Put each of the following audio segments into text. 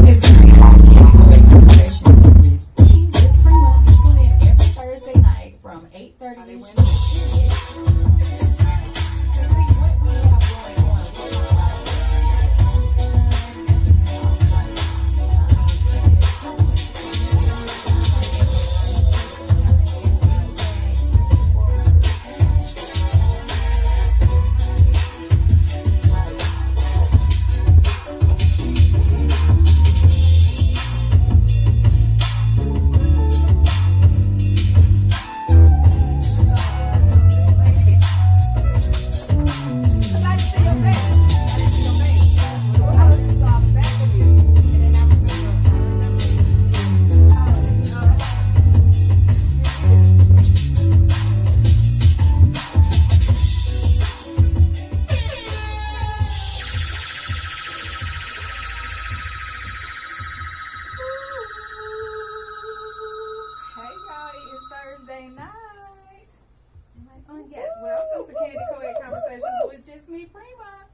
It's Conversations with Miss Pr1ma. Tune in every Thursday night from 8:30 to see what we have going on. Yes, welcome to Candid Conversations with just me, Pr1ma.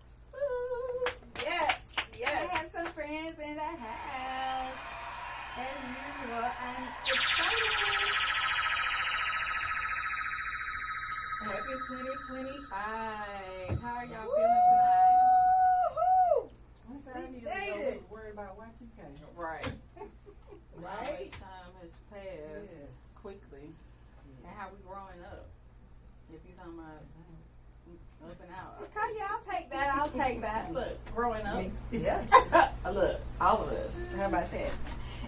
Yes, yes. I have some friends in the house. As usual, I'm excited. Happy 2025. How are y'all feeling tonight? We made it. Worry about what you can. Right. Right. How much time has passed quickly. And how we growing up. If you're talking about up and out. Okay, yeah, I'll take that. Look, growing up. Yes. Look, all of us. How about that?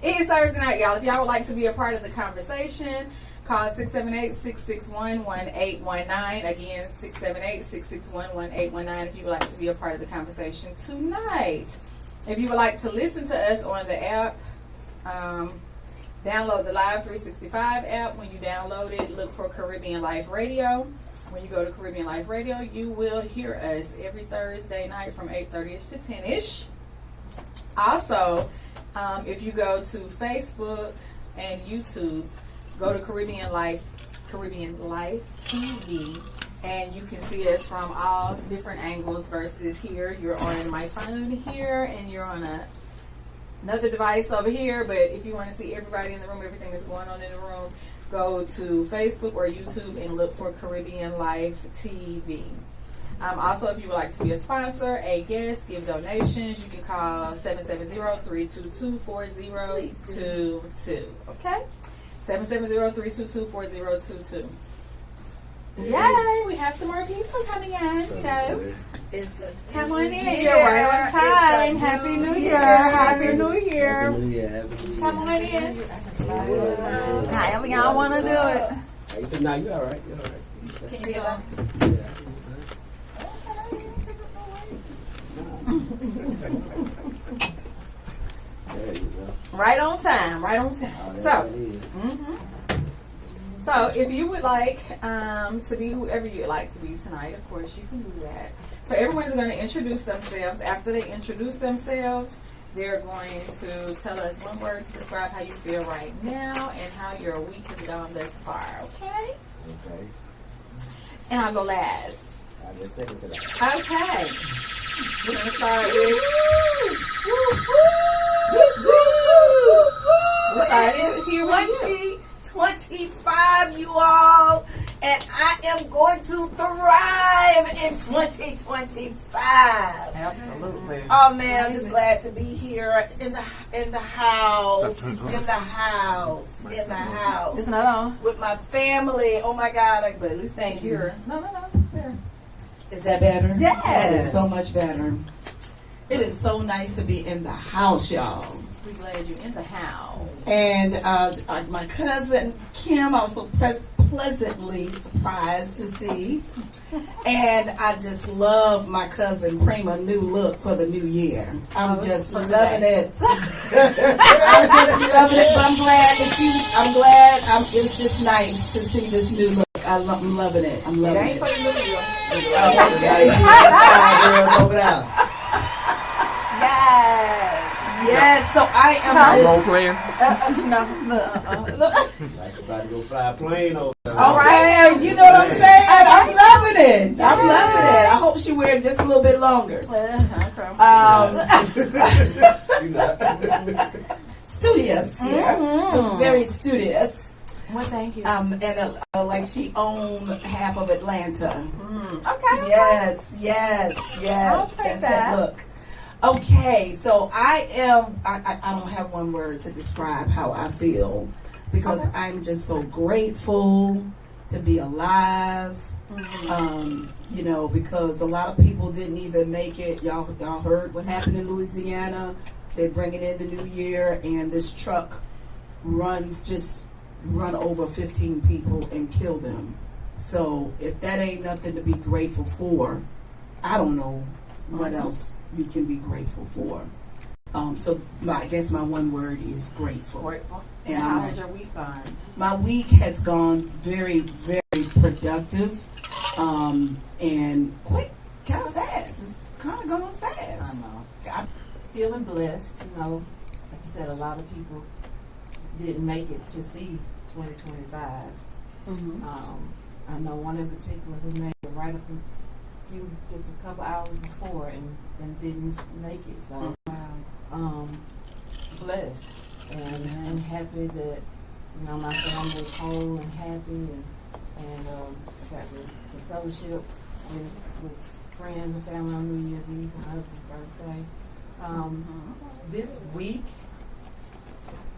It is Thursday night, y'all. If y'all would like to be a part of the conversation, call 678-661-1819. Again, 678-661-1819 if you would like to be a part of the conversation tonight. If you would like to listen to us on the app, download the Live 365 app. When you download it, look for Caribbean Life Radio. When you go to Caribbean Life Radio, you will hear us every Thursday night from 8:30ish to 10ish. Also, if you go to Facebook and YouTube, go to Caribbean Life TV, and you can see us from all different angles versus here. You're on my phone here, and you're on another device over here. But if you want to see everybody in the room, everything that's going on in the room, go to Facebook or YouTube and look for Caribbean Life TV. Also, if you would like to be a sponsor, a guest, give donations, you can call 770-322-4022. Okay? 770-322-4022. Yay! We have some more people coming in. Come on in. You're right on time. Happy New Year. Happy New Year. Come on in. However y'all want to do it. No, you're all right. You're all right. Can you go? There you go. Right on time. Right on time. So, if you would like to be whoever you'd like to be tonight, of course, you can do that. So, everyone's going to introduce themselves. After they introduce themselves, they're going to tell us one word to describe how you feel right now and how your week has gone thus far. Okay? Okay. And I'll go last. I'll just second to that. Okay. We're going to start with... We're starting with you. 2025, you all, and I am going to thrive in 2025. Absolutely. Oh man, I'm just glad to be here in the house, It's not on. with my family. Oh my God, thank you. Here. No. There. Is that better? Yes. That is so much better. It is so nice to be in the house, y'all. We're glad you're in the house. And my cousin Kim, I was so pleasantly surprised to see. And I just love my cousin Pr1ma new look for the new year. I'm just loving it. I'm just loving it. But I'm glad it's just nice to see this new look. I'm loving it. I'm loving it. For the new year. Girls over there. Yes. Yes, so I am Role just. playing. Like about to go fly a plane over. All right, you know what I'm saying? I'm loving it. I'm loving it. I hope she wears just a little bit longer. You know. Studious here, very studious. Well, thank you. And like she owned half of Atlanta. Okay. Yes. I'll take That's that. look. Okay, so I don't have one word to describe how I feel because I'm just so grateful to be alive. You know, because a lot of people didn't even make it. Y'all heard what happened in Louisiana. They're bringing in the new year, and this truck run over 15 people and kill them. So if that ain't nothing to be grateful for, I don't know what else you can be grateful for. So I guess my one word is grateful. Grateful. And how has your week gone? My week has gone very, very productive, and quick, kind of fast. It's kind of going fast. I know. I- Feeling blessed, you know. Like you said, a lot of people didn't make it to see 2025. I know one in particular who made it right up just a couple hours before and didn't make it. So, blessed and happy that, you know, my family is whole and happy and got to fellowship with friends and family on New Year's Eve, my husband's birthday. This week,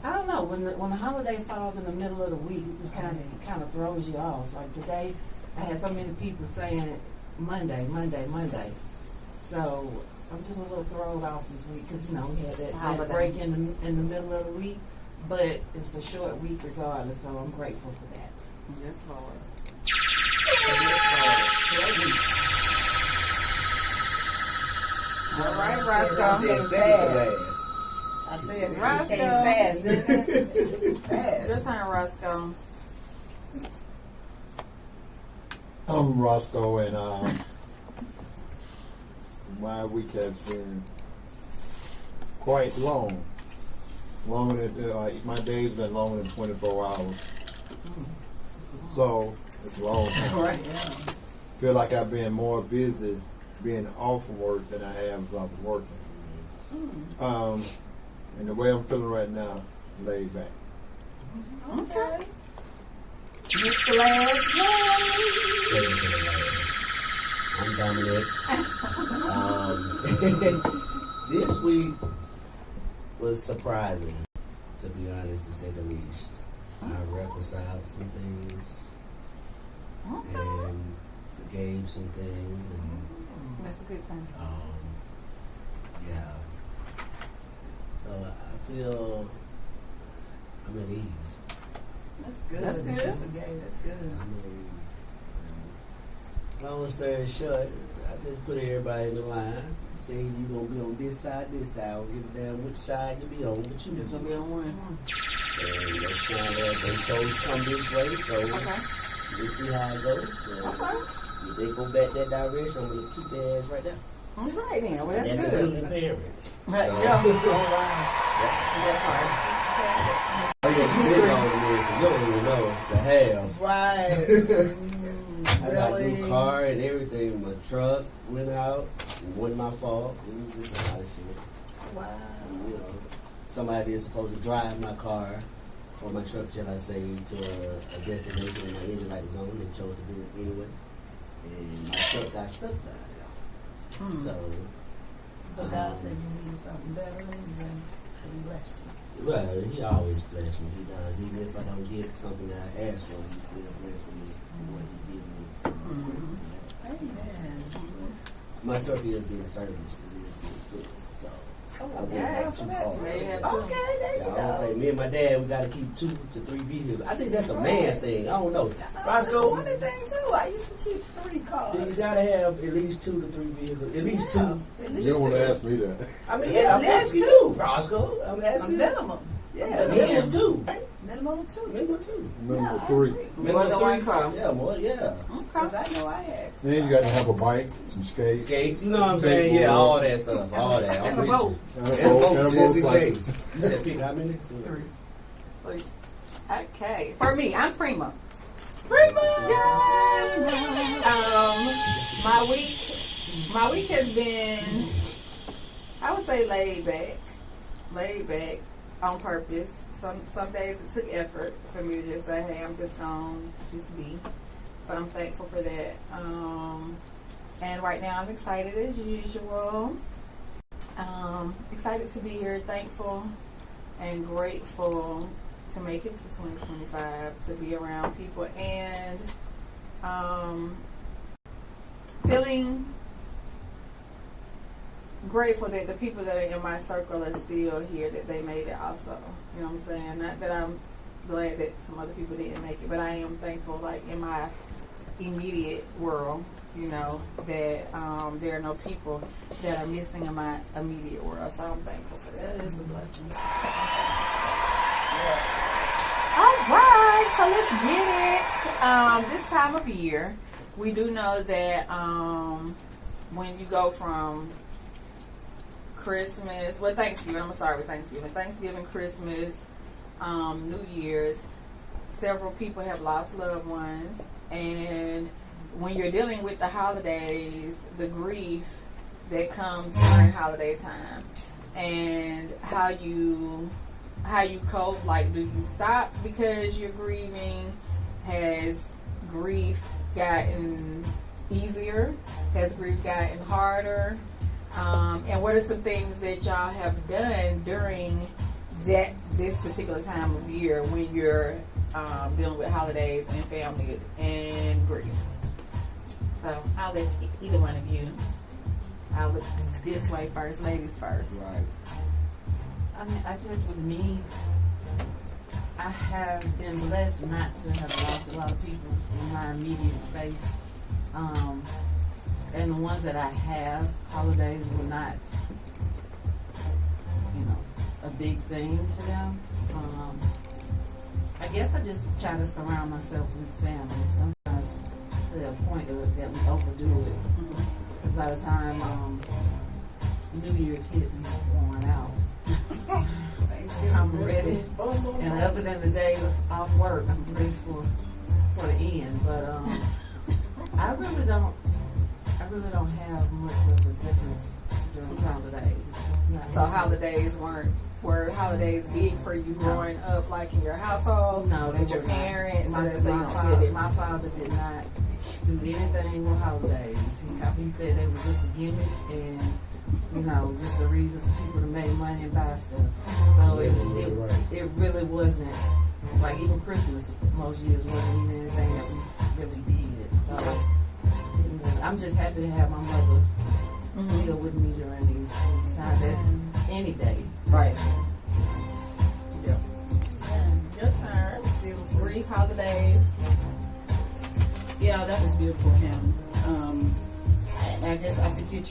I don't know, when the holiday falls in the middle of the week, it just kind of throws you off. Like today, I had so many people saying Monday. So I'm just a little thrown off this week because, you know, we had that break in the middle of the week, but it's a short week regardless, so I'm grateful for that. Yes, Lord. All right, Roscoe. I said Roscoe. it came fast, didn't it? It's fast. Your turn, Roscoe. I'm Roscoe, and my week has been quite long. Longer than my day's been longer than 24 hours. So it's long. Right. Feel like I've been more busy being off of work than I have working. And the way I'm feeling right now, laid back. Okay. Second to the last. I'm Dominic. This week was surprising, to be honest, to say the least. I reconciled some things and forgave some things, and That's a good thing. yeah. So I feel I'm at ease. That's good. That's good. That's good. I mean, long story short, I just put everybody in the line. Say you gonna be on this side. I don't give a damn which side you be on, but you just gonna be on one. And that's kind of they chose to come this way, so we'll see how it goes. If they go back that direction, I'm gonna keep their ass right there. All right, then. Well, And that's that's good. including parents. Right, So, yeah. Oh yeah, you been on this, so you don't even know the half. Right. I got a new car and everything. My truck went out. It wasn't my fault. It was just a lot of shit. Wow. So, you know, somebody is supposed to drive my car or my truck, shall I say, to a destination when my engine light was on. They chose to do it anyway. And my truck got stuck down there. So, But God said you needed something better, and so He blessed you. well, he always bless me. He does. Even if I don't get something that I asked for, he still bless me with what he gives me. So, Amen. my truck is getting serviced. It is getting fixed. So, I will yeah, have for two that cars. too. There you have Okay, there you Yeah, I don't go. think me and my dad, we got to keep 2 to 3 vehicles. I think that's a man thing. I don't know. That's Roscoe, one thing too. I used to keep 3 cars. you got to have at least 2 to 3 vehicles. At least 2. At least You don't want two. to ask me that. I mean, Yeah, yeah, I'm at least asking 2. you, Roscoe. I'm A asking you. minimum. Yeah, minimum 2, right? Minimum 2. Minimum 2. Minimum I 3. agree. More than one car. Yeah, more, yeah. Because I know I had to. Then you got to have a bike, some skates. Skates, you know what I'm saying? Yeah, all that stuff. All that. I'm And a with boat. you. And a And a boat, and boat, a just in motorcycle. case. You said pick how many? 3. Okay. For me, I'm Pr1ma. My week has been, I would say, laid back on purpose. Some days it took effort for me to just say, hey, I'm just gonna just be, but I'm thankful for that. And right now I'm excited as usual. Excited to be here, thankful and grateful to make it to 2025, to be around people, and feeling grateful that the people that are in my circle are still here, that they made it also. You know what I'm saying? Not that I'm glad that some other people didn't make it, but I am thankful, like, in my immediate world, you know, that there are no people that are missing in my immediate world. So I'm thankful for that. That is a blessing. Yes. All right, so let's get it. This time of year, we do know that when you go from Christmas, Thanksgiving, I'm going to start with Thanksgiving, Christmas, New Year's, several people have lost loved ones. And when you're dealing with the holidays, the grief that comes during holiday time, and how you cope, like, do you stop because you're grieving? Has grief gotten easier? Has grief gotten harder? And what are some things that y'all have done during this particular time of year when you're dealing with holidays and families and grief? So I'll let either one of you. I'll look this way first, ladies first. Right. I mean, I guess with me, I have been blessed not to have lost a lot of people in my immediate space. And the ones that I have, holidays were not, a big thing to them. I guess I just try to surround myself with family. Sometimes to the point that we overdo it. Because by the time New Year's hit, I'm worn out. I'm ready. And other than the days off work, I'm ready for the end. But I really don't have much of a difference during holidays. So holidays were holidays big for you growing up, like in your household? No, they with your were not. parents? My father did not do anything with holidays. He said they were just a gimmick and just a reason for people to make money and buy stuff. So it really wasn't, like, even Christmas most years wasn't even anything that we did. So I'm just happy to have my mother still with me during these times. Any day. Right. Yeah. Your turn. Brief holidays. Yeah, that was beautiful, Kim. And I guess I forget,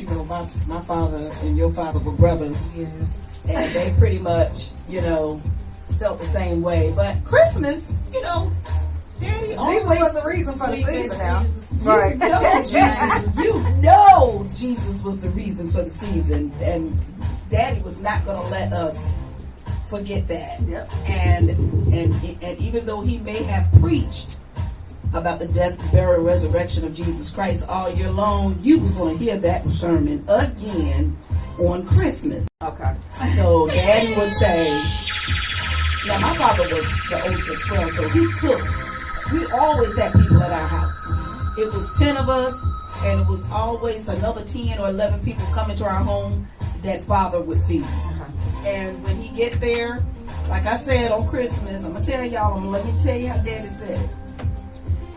my father and your father were brothers. Yes. And they pretty much, felt the same way. But Christmas, Daddy always was the reason for the season now. Right. Jesus was the reason for the season. And Daddy was not going to let us forget that. Yep. And even though he may have preached about the death, burial, resurrection of Jesus Christ all year long, you was going to hear that sermon again on Christmas. Okay. So Daddy would say, now my father was the oldest of 12, so he cooked. We always had people at our house. It was 10 of us, and it was always another 10 or 11 people coming to our home that Father would feed. And when he get there, like I said on Christmas, I'm going to tell y'all, let me tell you how Daddy said it.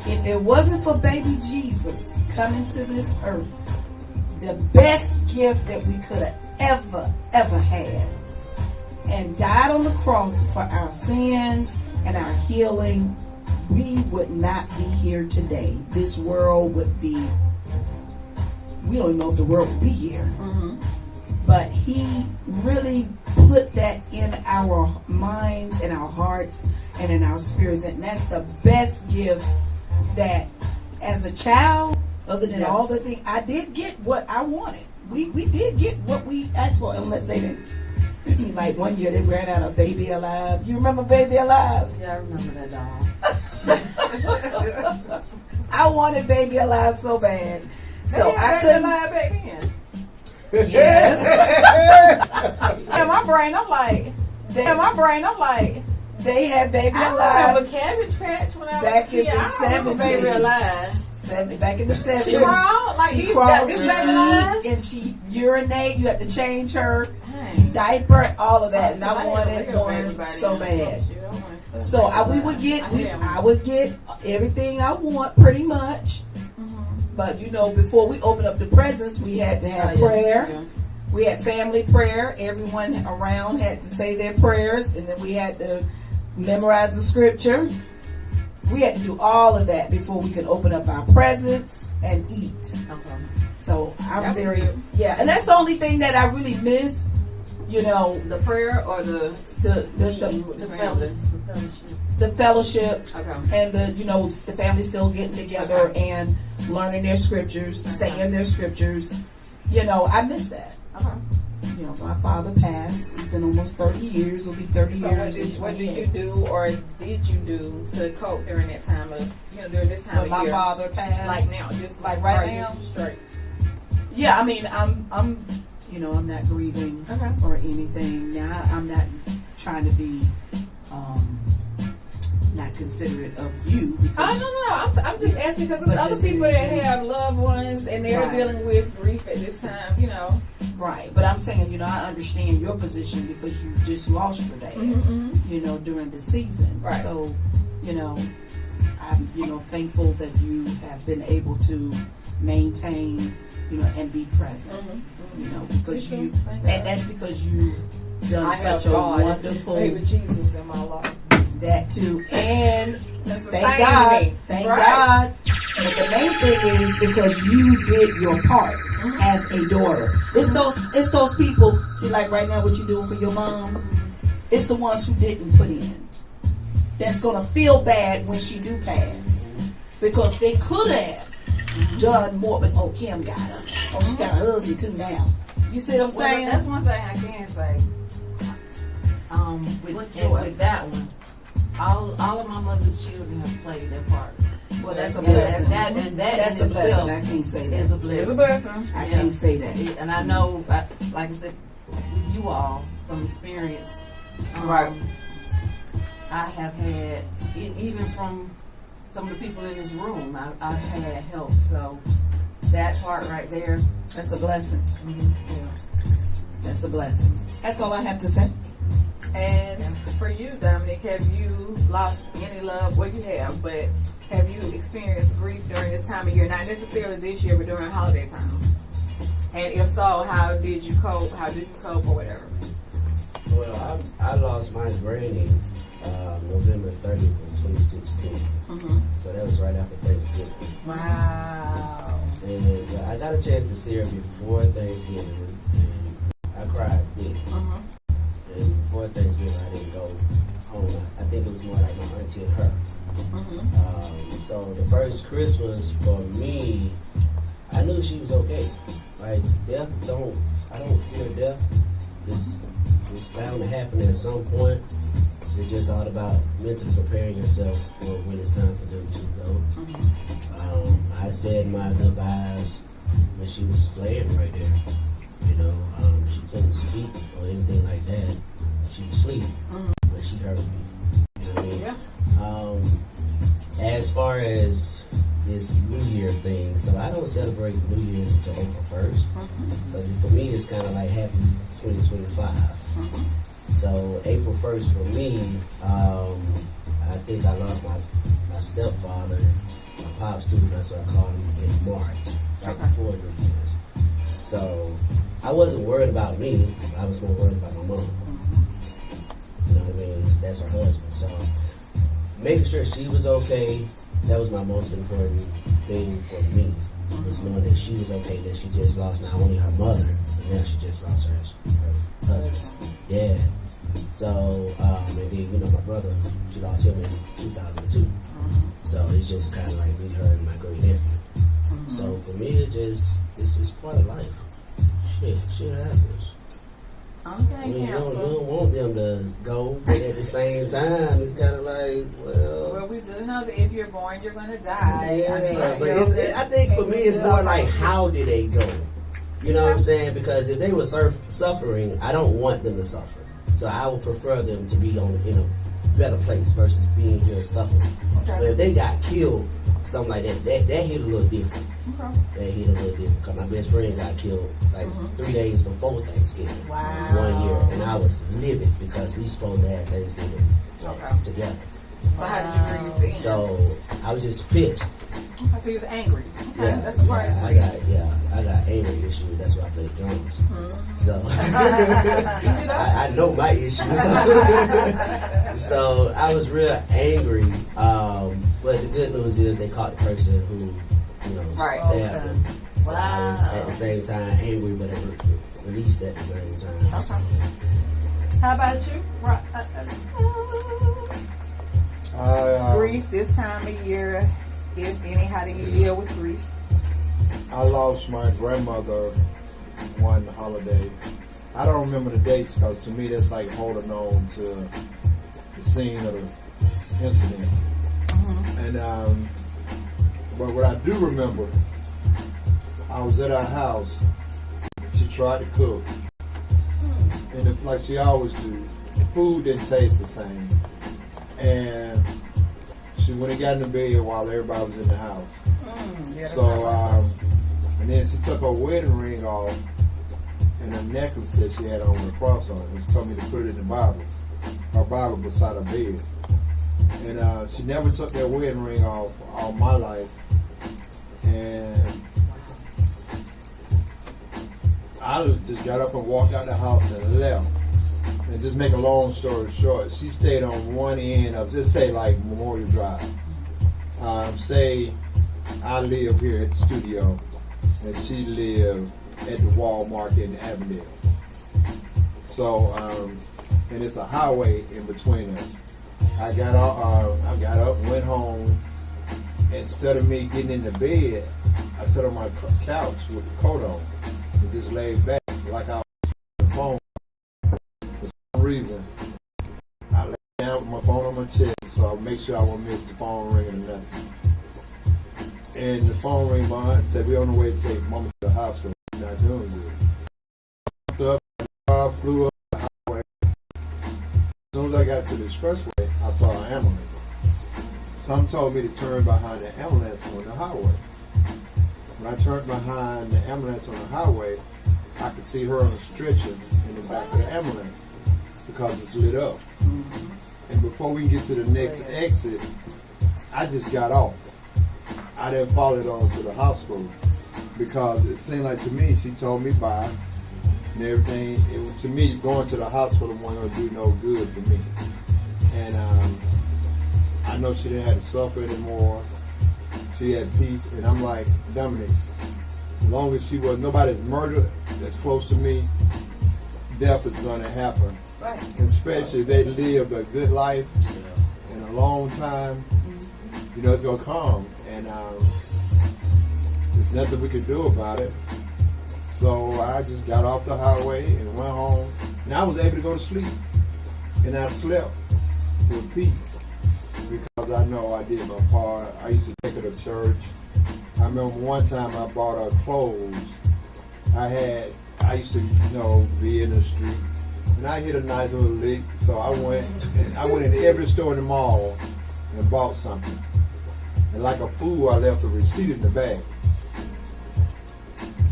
If it wasn't for baby Jesus coming to this earth, the best gift that we could have ever had, and died on the cross for our sins and our healing, we would not be here today. This world would be, we don't even know if the world would be here. But he really put that in our minds hearts and in our spirits. And that's the best gift that, as a child, other than all the things, I did get what I wanted. We did get what we asked for, unless they didn't. Like one year they ran out of Baby Alive. You remember Baby Alive? Yeah, I remember that doll. I wanted Baby Alive so bad. So I couldn't. Alive back then. Yes. In my brain, I'm like, They had Baby I Alive remember Cabbage Patch when I was back a kid. in the I don't remember Baby 70s. Alive. Back in the 70s. She crawled like She these crawled, this she Baby Alive. eat, and she urinate. You had to change her Dang. diaper, all of that, and I had wanted real one everybody so in bad. Shit, I wanted stuff So like I that. would get everything I want pretty much. Mhm. But before we opened up the presents, we had to have prayer. Yeah. We had family prayer. Everyone around had to say their prayers, and then we had to memorize the scripture. We had to do all of that before we could open up our presents and eat. Okay. So I'm That was very good. and that's the only thing that I really miss. The prayer or the The family. the fellowship Okay. and the family still getting together and learning their scriptures, saying their scriptures. I miss that. Okay. My father passed. It's been almost 30 years. It'll be 30 So years in what do you 28. do or did you do to cope during that time of during this time When my of year? father passed. Like now, just Like right are you now? straight. Yeah, I mean, I'm I'm not grieving Okay. or anything. Now, I'm not trying to be not considerate of you. Because Oh no, I'm just asking because But there's other just people that anything. have loved ones and they're Right. dealing with grief at this time. Right, but I'm saying, I understand your position because you just lost your dad, during the season. Right. So, I'm, thankful that you have been able to maintain, and be present, because Me too. you, Thank God. and that's because you've done I have such a God, wonderful, baby Jesus in my life. that too, and That's thank God, me. thank Right. God. But the main thing is because you did your part as a daughter. It's those people. See, like right now, what you doing for your mom? It's the ones who didn't put in. That's gonna feel bad when she do pass, because they could have done more. But Kim got her. Oh, she got a husband too now. You see what I'm Well, saying? that's one thing I can say. With that one, all of my mother's children have played their part. Well, that's a Yeah, blessing. That That's in a blessing. itself I can't say is that. a blessing. It's a blessing. I Yeah. can't say that. And I know, like I said, you all from experience, Right. I have had, even from some of the people in this room, I've had help. So that part right there, That's a blessing. yeah. That's a blessing. That's all I have to say. And for you, Dominic, have you lost any love? Well, you have, but have you experienced grief during this time of year? Not necessarily this year, but during holiday time. And if so, how did you cope? How did you cope, or whatever? Well, I lost my granny November 30th of 2016. Mm-hmm. So that was right after Thanksgiving. Wow. And I got a chance to see her before Thanksgiving, and I cried big. Mm-hmm. And before Thanksgiving, I didn't go home. I think it was more like my auntie and her. Mm-hmm. So the first Christmas for me, I knew she was okay. Like death, I don't fear death. It's bound to happen at some point. It's just all about mentally preparing yourself for when it's time for them to go. I said my goodbyes when she was laying right there. She couldn't speak or anything like that. She'd sleep, but she heard me. You know what I mean? Yeah. As far as this New Year thing, so I don't celebrate New Year's until April 1st. So for me, it's kind of like happy 2025. So April 1st for me, I think I lost my stepfather, my pops too, that's what I called him, in March, right before New Year's. So I wasn't worried about me, I was more worried about my mom. You know what I mean? That's her husband. So making sure she was okay, that was my most important thing for me. Was knowing that she was okay, that she just lost not only her mother, but now she just lost her husband. Yeah. So, and then, you know, my brother, she lost him in 2002. So it's just kind of like me, her, and my great nephew. So for me, it's part of life. Shit happens. I mean, you don't want them to go, but at the same time, it's kind of like, well, we do know that if you're born, you're going to die. Yeah, but I think for me, it's more like, how did they go? You know what I'm saying? Because if they were suffering, I don't want them to suffer. So I would prefer them to be in a better place versus being here suffering. Okay. But if they got killed, something like that hit a little different. Okay. That hit a little different. Because my best friend got killed like 3 days before Thanksgiving. Wow. 1 year. And I was livid because we supposed to have Thanksgiving together. So how did you grieve then? So I was just pissed. Okay, so you was angry. Okay, Yeah, that's the part. I got anger issues. That's why I play drums. So I know my issues. So I was real angry. But the good news is they caught the person who, stabbed him. So I was at the same time angry, but released at the same time. Okay. How about you? Grief this time of year, if any, how do you deal with grief? I lost my grandmother one holiday. I don't remember the dates because to me that's like holding on to the scene of the incident. And but what I do remember, I was at her house. She tried to cook, and like she always do, the food didn't taste the same. And when he got in the bed while everybody was in the house. And then she took her wedding ring off and a necklace that she had on with a cross on it. And she told me to put it in the Bible. Her Bible beside her bed. And she never took that wedding ring off all my life. And I just got up and walked out the house and left. And just make a long story short, she stayed on one end of, just say like Memorial Drive. Say I live here at the studio, and she lived at the Walmart in Avondale. So, and it's a highway in between us. I got up, went home, and instead of me getting in the bed, I sat on my couch with the coat on and just laid back like I was on the phone. Reason I lay down with my phone on my chest so I'll make sure I won't miss the phone ringing or nothing. And the phone rang behind, said we're on the way to take Mama to the hospital. She's not doing good. I flew up the highway. As soon as I got to the expressway, I saw an ambulance. Some told me to turn behind the ambulance on the highway. When I turned behind the ambulance on the highway, I could see her on a stretcher in the back of the ambulance. Because it's lit up. And before we can get to the next exit, I just got off. I didn't follow it on to the hospital because it seemed like to me she told me bye and everything. To me, going to the hospital wasn't going to do no good for me. And I know she didn't have to suffer anymore. She had peace. And I'm like, Dominic, as long as she was nobody's murdered that's close to me, death is going to happen. Right. And especially if they lived a good life in a long time, it's going to come. And there's nothing we could do about it. So I just got off the highway and went home. And I was able to go to sleep. And I slept with peace because I know I did my part. I used to take her to church. I remember one time I bought her clothes. I used to, be in the street. And I hit a nice little lick, so I went into every store in the mall and bought something. And like a fool, I left a receipt in the bag.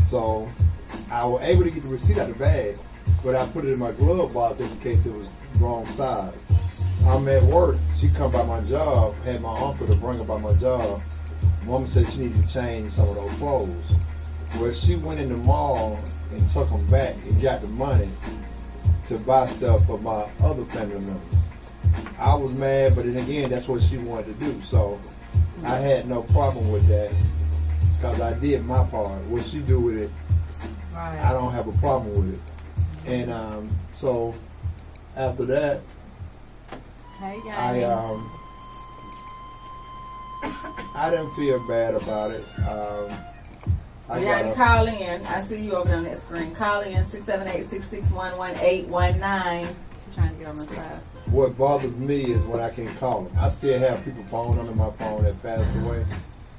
So I was able to get the receipt out of the bag, but I put it in my glove box just in case it was wrong size. I'm at work. She come by my job, had my uncle to bring her by my job. Mama said she needed to change some of those clothes. Well, she went in the mall and took them back and got the money to buy stuff for my other family members. I was mad, but then again, that's what she wanted to do. So I had no problem with that because I did my part. What she do with it, I don't have a problem with it. And so after that, Hey, Yanni. I didn't feel bad about it. Yanni, call in. I see you over there on that screen. Call in 678-661-1819. She's trying to get on the side. What bothers me is when I can't call them. I still have people phone under my phone that passed away,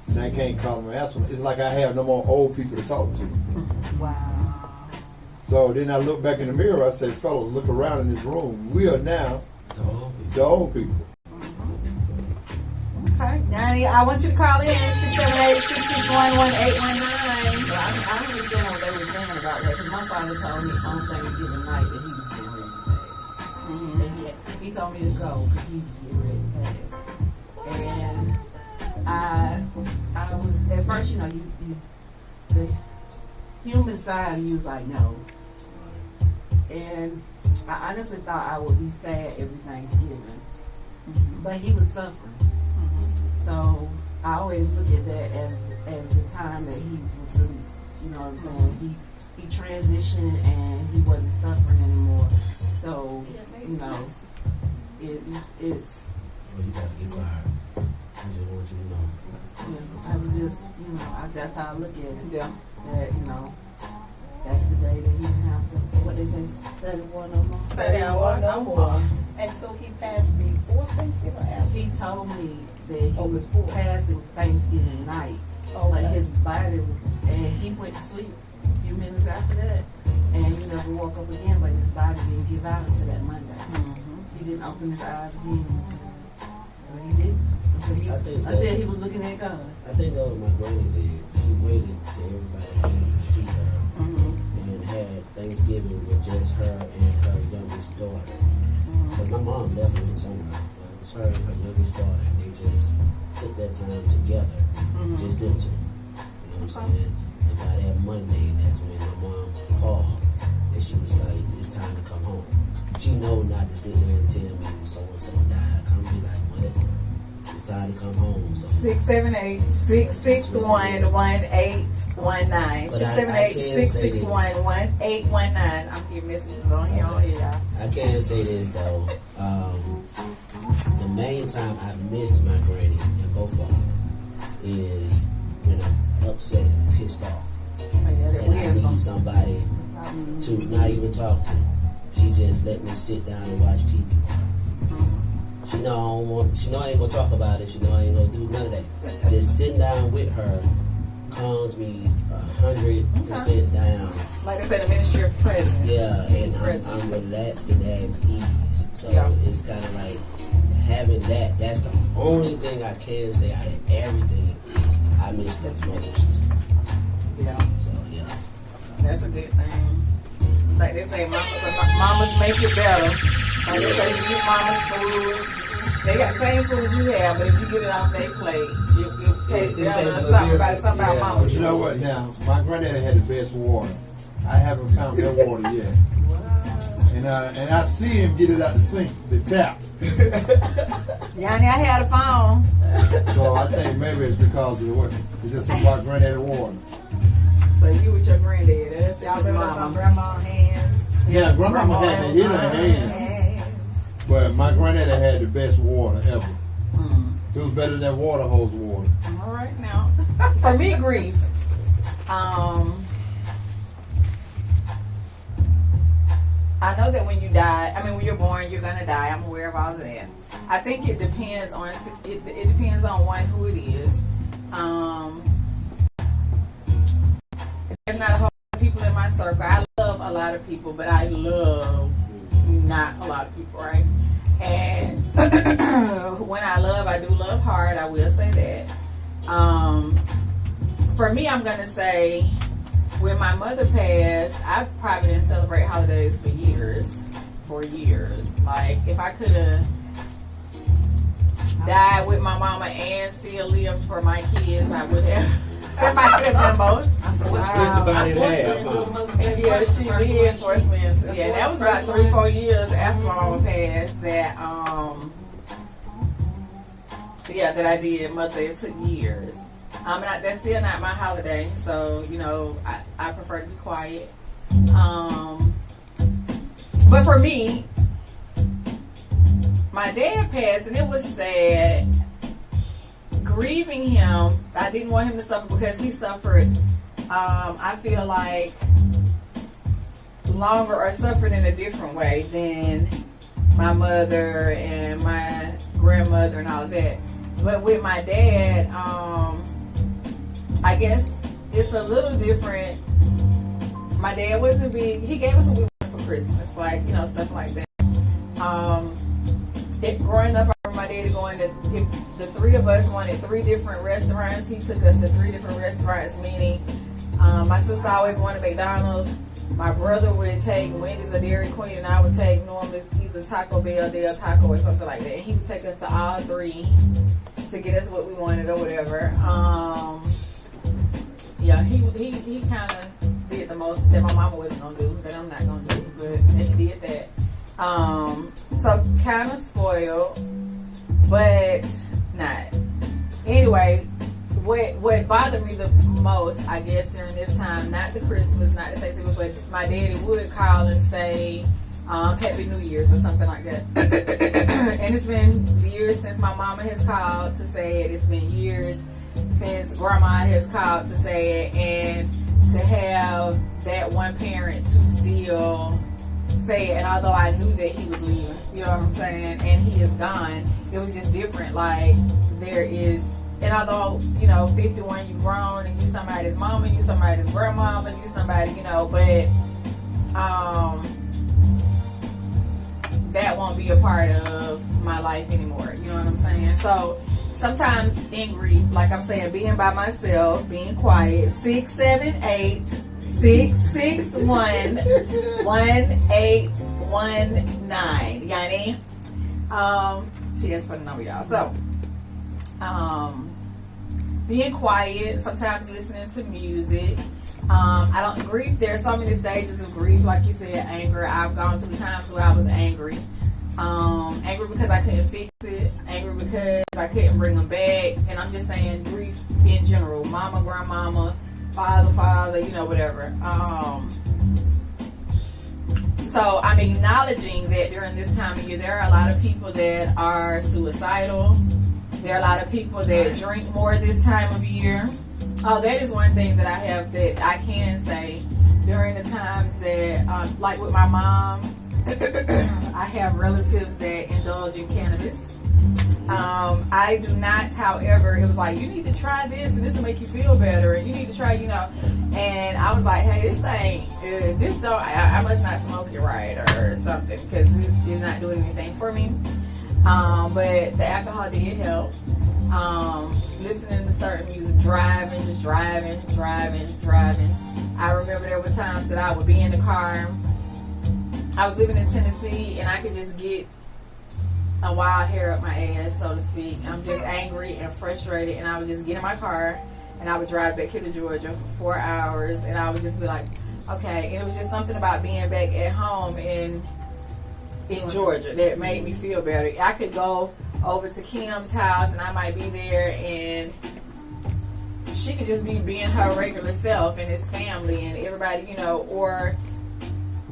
and I can't call them and ask them. It's like I have no more old people to talk to. Wow. So then I look back in the mirror. I say, fellas, look around in this room. We are now the old people. Okay, Yanni, I want you to call in 678-661-1819. But I understand what they were saying about that, because my father told me on Thanksgiving night that he was getting ready to pass. And he told me to go because he was getting ready to pass. And I was, at first, you know, the human side of you was like, no. And I honestly thought I would be sad every Thanksgiving. But he was suffering. So I always look at that as the time that he was released. You know what I'm saying? He transitioned and he wasn't suffering anymore. So, you know, it's Well, you got to get fired. I just want you to know. I was just, you know, that's how I look at it. Yeah. That, you know, that's the day that he didn't have to, what they say, study war no more. Study war no more. And so he passed before Thanksgiving or after? He told me that he was passing Thanksgiving night. But his body, and he went to sleep a few minutes after that. And he never woke up again, but his body didn't give out until that Monday. He didn't open his eyes again until he didn't. Until he was looking at God. I think that was my granny did. She waited till everybody came to see her and had Thanksgiving with just her and her youngest daughter. Because my mom left in the summer. It was her and her youngest daughter. They just took that time together. Just them two. You know what I'm saying? And by that Monday, that's when my mom called. And she was like, it's time to come home. She know not to sit there and tell me so-and-so died. Come be like, what? It's time to come home. So 678-661-1819. 678-661-1819. I'm getting messages on here. I can say this though. The main time I miss my granny and both of them is when I'm upset and pissed off. And I need somebody to not even talk to. She just let me sit down and watch TV. She know I don't want. She know I ain't gonna talk about it. She know I ain't gonna do none of that. Just sitting down with her calms me 100% down. Like I said, the ministry of presence. Yeah, and I'm relaxed and at ease. So it's kind of like having that. That's the only thing I can say out of everything I miss the most. Yeah. So yeah. That's a good thing. Like they say, mamas make it better. Like they say, you get mama's food. They got the same food you have, but if you get it off their plate, you taste better or something about mama's But you know what now? My granddaddy had the best water. I haven't found that water yet. And I see him get it out the sink, the tap. Yanni, I had a phone. So I think maybe it's because of the water. It's just something about granddaddy water. So you with your granddad. That's y'all remember some grandma hands. Yeah, grandmama had that in her hands. But my granddaddy had the best water ever. It was better than water hose water. All right now. For me, grief. I know that when you die, when you're born, you're gonna die. I'm aware of all of that. I think it depends on it depends on one who it is. There's not a whole lot of people in my circle. I love a lot of people, but I love not a lot of people, right? And when I love, I do love hard. I will say that. For me, I'm gonna say when my mother passed, I probably didn't celebrate holidays for years. Like if I could have died with my mama and still lived for my kids, I would have. If I could have done both. What's good about it? Yeah, she did force me into. Yeah, that was about 3-4 years after my mama passed that that I did mother. It took years. That's still not my holiday, so I prefer to be quiet. But for me, my dad passed, and it was sad. Grieving him, I didn't want him to suffer because he suffered. I feel like longer or suffered in a different way than my mother and my grandmother and all of that. But with my dad, I guess it's a little different. My dad wasn't big. He gave us what we wanted for Christmas, like, you know, stuff like that. Growing up, I remember my daddy going to, if the three of us wanted 3 different restaurants, he took us to 3 different restaurants, meaning my sister always wanted McDonald's. My brother would take Wendy's or Dairy Queen, and I would take normally either Taco Bell, Del Taco, or something like that. And he would take us to all 3 to get us what we wanted or whatever. Yeah, he kind of did the most that my mama wasn't gonna do, that I'm not gonna do, but he did that. So kind of spoiled, but not. Anyway, what bothered me the most, I guess, during this time, not the Christmas, not the Thanksgiving, but my daddy would call and say, Happy New Year's or something like that. And it's been years since my mama has called to say it. It's been years since grandma has called to say it. And to have that one parent to still say it, and although I knew that he was leaving, you know what I'm saying, and he is gone, it was just different. Like, there is, and although, you know, 51, you grown, and you somebody's mama, you somebody's grandmama, you somebody, you know, but that won't be a part of my life anymore, you know what I'm saying? So sometimes in grief, like I'm saying, being by myself, being quiet, 678-661-1819. Yani, she has put a number, y'all. So, being quiet, sometimes listening to music. I don't grieve. There are so many stages of grief, like you said, anger. I've gone through times where I was angry. Angry because I couldn't fix it. Angry because I couldn't bring them back. And I'm just saying grief in general. Mama, grandmama, father, you know, whatever. So I'm acknowledging that during this time of year, there are a lot of people that are suicidal. There are a lot of people that drink more this time of year. Oh, that is one thing that I have that I can say during the times that, like with my mom, I have relatives that indulge in cannabis. I do not, however, it was like, you need to try this and this will make you feel better, and you need to try, you know, and I was like, hey, this ain't, this don't, I must not smoke it right or something, because it's not doing anything for me. But the alcohol did help. Listening to certain music, driving. I remember there were times that I would be in the car. I was living in Tennessee, and I could just get a wild hair up my ass, so to speak. I'm just angry and frustrated, and I would just get in my car, and I would drive back here to Georgia for 4 hours, and I would just be like, okay. And it was just something about being back at home in Georgia that made me feel better. I could go over to Kim's house, and I might be there, and she could just be being her regular self, and his family and everybody, you know, or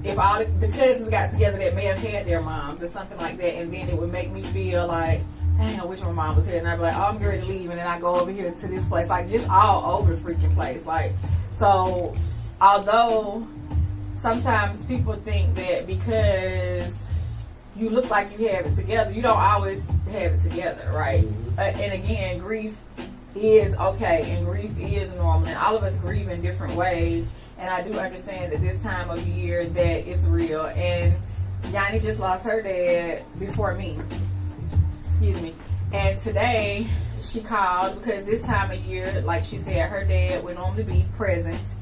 if all the cousins got together that may have had their moms or something like that, and then it would make me feel like, dang, I wish my mom was here, and I'd be like, oh, I'm ready to leave, and then I go over here to this place, like just all over the freaking place. Like, so although sometimes people think that because you look like you have it together, you don't always have it together, right? And again, grief is okay, and grief is normal, and all of us grieve in different ways. And I do understand that this time of year that it's real. And Yanni just lost her dad before me. Excuse me. And today she called because this time of year, like she said, her dad would normally be present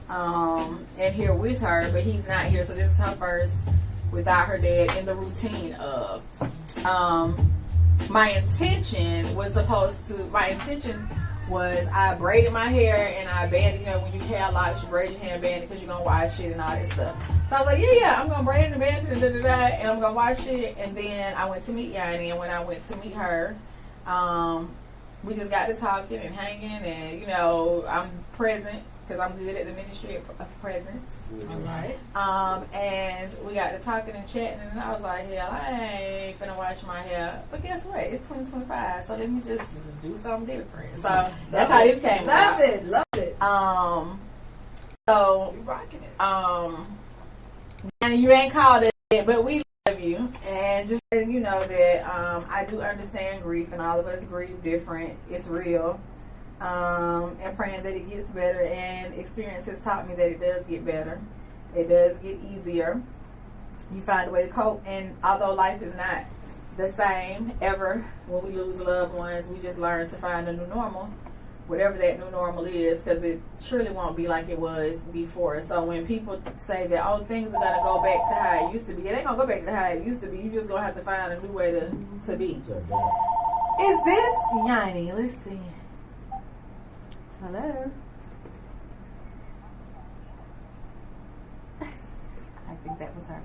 and here with her, but he's not here. So this is her first without her dad in the routine of. My intention was I braided my hair and I banded, you know, when you hair locks, you braid your hair and band it because you're going to wash it and all that stuff. So I was like, yeah, I'm going to braid it and band it, and I'm going to wash it. And then I went to meet Yanni, and when I went to meet her, we just got to talking and hanging, and, you know, I'm present because I'm good at the ministry of presence. All right. And we got to talking and chatting, and I was like, hell, I ain't finna wash my hair. But guess what? It's 2025, so let me just do something different. So that's how this came Loved out. it. Loved it. So You rocking it. and you ain't called it yet, but we love you, and just letting you know that I do understand grief, and all of us grieve different. It's real. And praying that it gets better, and experience has taught me that it does get better. It does get easier. You find a way to cope, and although life is not the same ever when we lose loved ones, we just learn to find a new normal, whatever that new normal is, because it surely won't be like it was before. So when people say that, oh, things are going to go back to how it used to be, it ain't going to go back to how it used to be. You just going to have to find a new way to be. Is this Yanni? Let's see. Hello. I think that was her.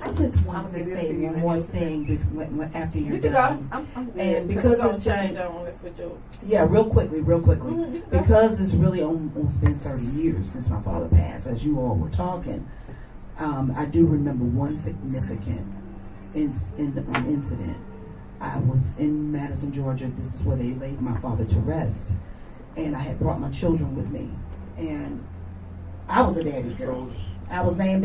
I just wanted I'm to gonna say give this to one you. more thing after you're You can done. go. I'm good. And because we're gonna it's change on this with you. Yeah, real quickly. You can go. Because it's really almost been 30 years since my father passed, as you all were talking. I do remember one significant incident. I was in Madison, Georgia. This is where they laid my father to rest. And I had brought my children with me. And I was a daddy's girl. I was named after